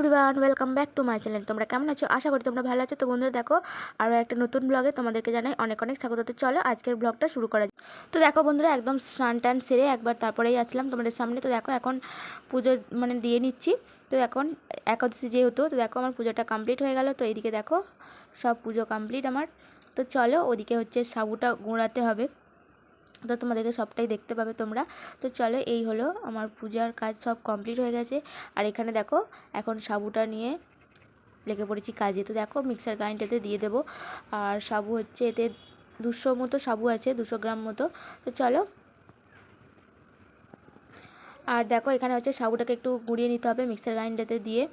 Everyone, welcome back to my channel. তোমরা কেমন আছো? আশা করি তোমরা ভালো আছো। তো বন্ধুরা দেখো, আরও একটা নতুন ব্লগে তোমাদেরকে জানাই অনেক অনেক স্বাগত। চলো আজকের ব্লগটা শুরু করা যায়। তো দেখো বন্ধুরা, একদম স্নান টান সেরে একবার তারপরেই আসলাম তোমাদের সামনে। তো দেখো এখন পুজো দিয়ে নিচ্ছি। তো এখন একাদশী যেহেতু, তো দেখো আমার পুজোটা কমপ্লিট হয়ে গেল। তো এইদিকে দেখো সব পুজো কমপ্লিট আমার। তো চলো ওদিকে হচ্ছে সাবুটা গুঁড়াতে হবে, তো তোমাদেরকে সবটাই দেখতে পাবে তোমরা। তো চলো, এই হলো আমার পূজার কাজ সব কমপ্লিট হয়ে গেছে। আর এখানে দেখো এখন সাবুটা নিয়ে লেগে পড়েছি কাজে। তো দেখো মিক্সার গ্রাইন্ডারে দিয়ে দেবো। আর সাবু হচ্ছে এতে 200 মতো সাবু আছে, 200 গ্রাম মতো। তো চলো, আর দেখো এখানে হচ্ছে সাবুটাকে একটু গুঁড়িয়ে নিতে হবে মিক্সার গ্রাইন্ডারে দিয়ে।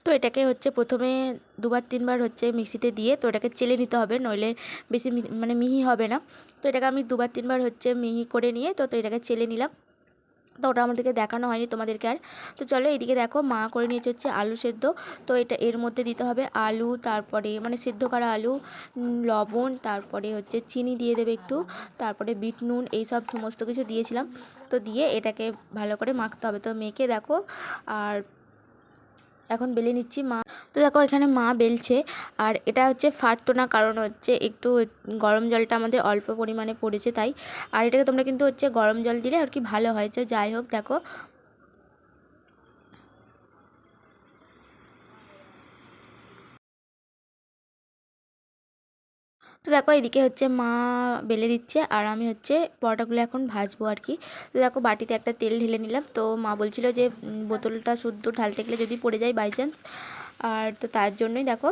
তো এটাকে হচ্ছে প্রথমে দুবার তিনবার হচ্ছে মিক্সিতে দিয়ে তো এটাকে চেলে নিতে হবে, নইলে বেশি মিহি হবে না। তো এটাকে আমি দুবার তিনবার হচ্ছে মিহি করে নিয়ে তো এটাকে চেলে নিলাম। তো ওটা আমাদেরকে দেখানো হয়নি তোমাদেরকে আর। তো চলো এদিকে দেখো মা করে নিয়েছে হচ্ছে আলু সেদ্ধ। তো এটা এর মধ্যে দিতে হবে আলু, তারপরে সেদ্ধ করা আলু, লবণ, তারপরে হচ্ছে চিনি দিয়ে দেবে একটু, তারপরে বিট নুন, এই সব সমস্ত কিছু দিয়েছিলাম। তো দিয়ে এটাকে ভালো করে মাখতে হবে। তো মেখে দেখো, আর এখন বেলে নিচ্ছি মা। তো দেখো এখানে মা বেলছে, আর এটা হচ্ছে ফাটতো না, কারণ হচ্ছে একটু গরম জলটা আমাদের অল্প পরিমাণে পড়েছে তাই। আর এটাকে তোমরা কিন্তু হচ্ছে গরম জল দিলে আর কি ভালো হয়। তো যাই হোক দেখো, তো দেখো এদিকে হচ্ছে মা বেলে দিচ্ছে, আর আমি হচ্ছে পরোটাগুলো এখন ভাজবো আর কি। তো দেখো বাটিতে একটা তেল ঢেলে নিলাম। তো মা বলছিল যে বোতলটা শুদ্ধ ঢালতে গেলে যদি পড়ে যায় বাই চান্স, আর তো তার জন্যই দেখো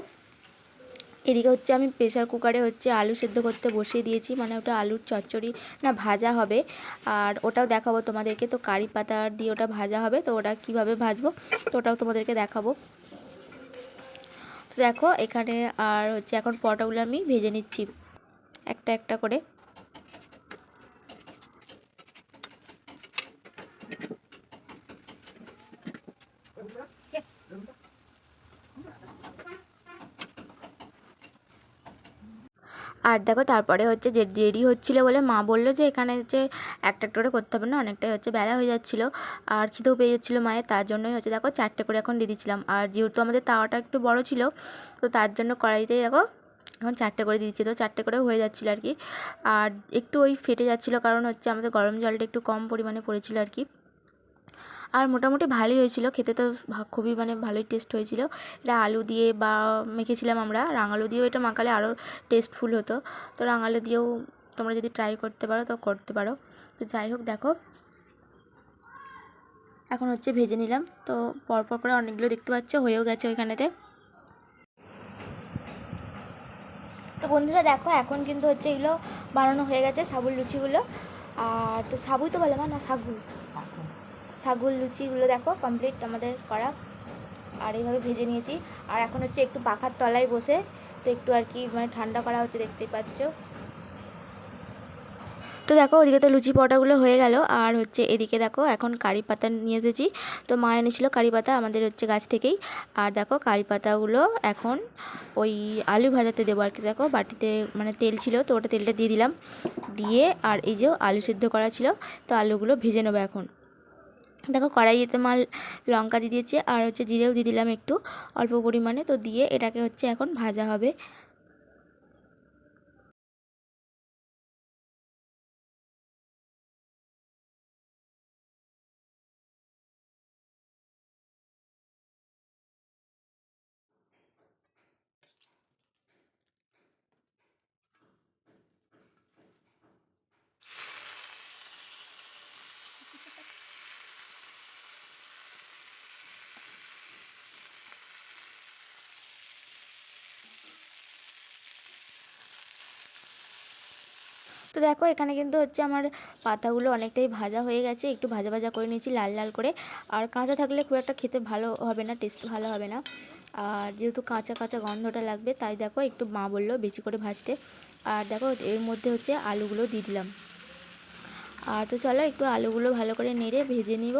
এদিকে হচ্ছে আমি প্রেশার কুকারে হচ্ছে আলু সেদ্ধ করতে বসিয়ে দিয়েছি, ওটা আলুর চচ্চড়ি না ভাজা হবে। আর ওটাও দেখাবো তোমাদেরকে। তো কারি পাতা দিয়ে ওটা ভাজা হবে, তো ওটা কিভাবে ভাজবো তো ওটাও তোমাদেরকে দেখাবো। তো দেখো এখানে আর হচ্ছে এখন পরোটাগুলো আমি ভেজে নিচ্ছি একটা একটা করে। আর দেখো তারপরে হচ্ছে যে দেরি হচ্ছিলো বলে মা বললো যে এখানে হচ্ছে একটা একটা করে করতে হবে না, অনেকটাই হচ্ছে বেলা হয়ে যাচ্ছিলো আর খিদেও পেয়ে যাচ্ছিলো মায়ের, তার জন্যই হচ্ছে দেখো 4টে করে এখন দিয়ে দিচ্ছিলাম। আর যেহেতু আমাদের তাওয়াটা একটু বড় ছিল, তো তার জন্য কড়াইতেই দেখো এখন 4টে করে দিচ্ছি। তো 4টে করে হয়ে যাচ্ছিলো আর কি। আর একটু ওই ফেটে যাচ্ছিলো, কারণ হচ্ছে আমাদের গরম জলটা একটু কম পরিমাণে পড়েছিল আর কি। আর মোটামুটি ভালোই হয়েছিল খেতে, তো খুবই ভালোই টেস্ট হয়েছিল। এটা আলু দিয়ে বা মেখেছিলাম আমরা, রাঙালু দিয়েও এটা মাখালে আরও টেস্টফুল হতো। তো রাঙালু দিয়েও তোমরা যদি ট্রাই করতে পারো তো করতে পারো। তো যাই হোক দেখো এখন হচ্ছে ভেজে নিলাম। তো পরপর করে অনেকগুলো দেখতে পাচ্ছ হয়েও গেছে ওইখানেতে। তো বন্ধুরা দেখো এখন কিন্তু হচ্ছে এগুলো বানানো হয়ে গেছে সাবুর লুচিগুলো। আর তো সাবুই তো বলে না, সাগুর লুচিগুলো দেখো কমপ্লিট আমাদের করা। আর এইভাবে ভেজে নিয়েছি। আর এখন হচ্ছে একটু পাখার তলায় বসে তো একটু আর কি ঠান্ডা করা হচ্ছে, দেখতেই পাচ্ছ। তো দেখো ওদিকে তো লুচি পরোটাগুলো হয়ে গেল। আর হচ্ছে এদিকে দেখো এখন কারি পাতা নিয়ে এসেছি। তো মা এনেছিল কারি পাতা আমাদের হচ্ছে গাছ থেকেই। আর দেখো কারি পাতাগুলো এখন ওই আলু ভাজাতে দেবো আর কি। দেখো বাটিতে তেল ছিল, তো ওটা তেলটা দিয়ে দিলাম, দিয়ে আর এই যে আলু সিদ্ধ করা ছিল, তো আলুগুলো ভেজে নেবো এখন। দেখো কড়াইতে মা লঙ্কা দিয়ে দিয়েছে, আর হচ্ছে জিরেও দিয়ে দিলাম একটু অল্প পরিমাণে। তো দিয়ে এটাকে হচ্ছে এখন ভাজা হবে। তো দেখো এখানে কিন্তু হচ্ছে আমার পাতাগুলো অনেকটাই ভাজা হয়ে গেছে, একটু ভাজা ভাজা করে নিয়েছি লাল লাল করে। আর কাঁচা থাকলে খুব একটা খেতে ভালো হবে না, টেস্ট ভালো হবে না। আর যেহেতু কাঁচা কাঁচা গন্ধটা লাগবে, তাই দেখো একটু মা বললো বেশি করে ভাজতে। আর দেখো এর মধ্যে হচ্ছে আলুগুলো দিয়ে দিলাম। আর তো চলো একটু আলুগুলো ভালো করে নেড়ে ভেজে নিব।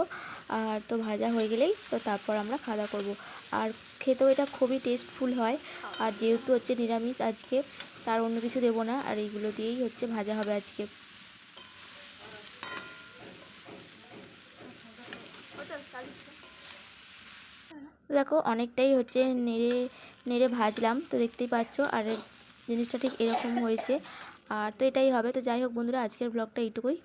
আর তো ভাজা হয়ে গেলেই তো তারপর আমরা খাওয়া দাওয়া করবো। আর খেতেও এটা খুবই টেস্টফুল হয়। আর যেহেতু হচ্ছে নিরামিষ আজকে, তার অন্য কিছু দেবো না, আর এইগুলো দিয়েই হচ্ছে ভাজা হবে আজকে। দেখো অনেকটাই হচ্ছে নেড়ে নেড়ে ভাজলাম, তো দেখতেই পাচ্ছ। আর জিনিসটা ঠিক এরকম হয়েছে। আর তো এটাই হবে। তো যাই হোক বন্ধুরা, আজকের ব্লগটা এইটুকুই।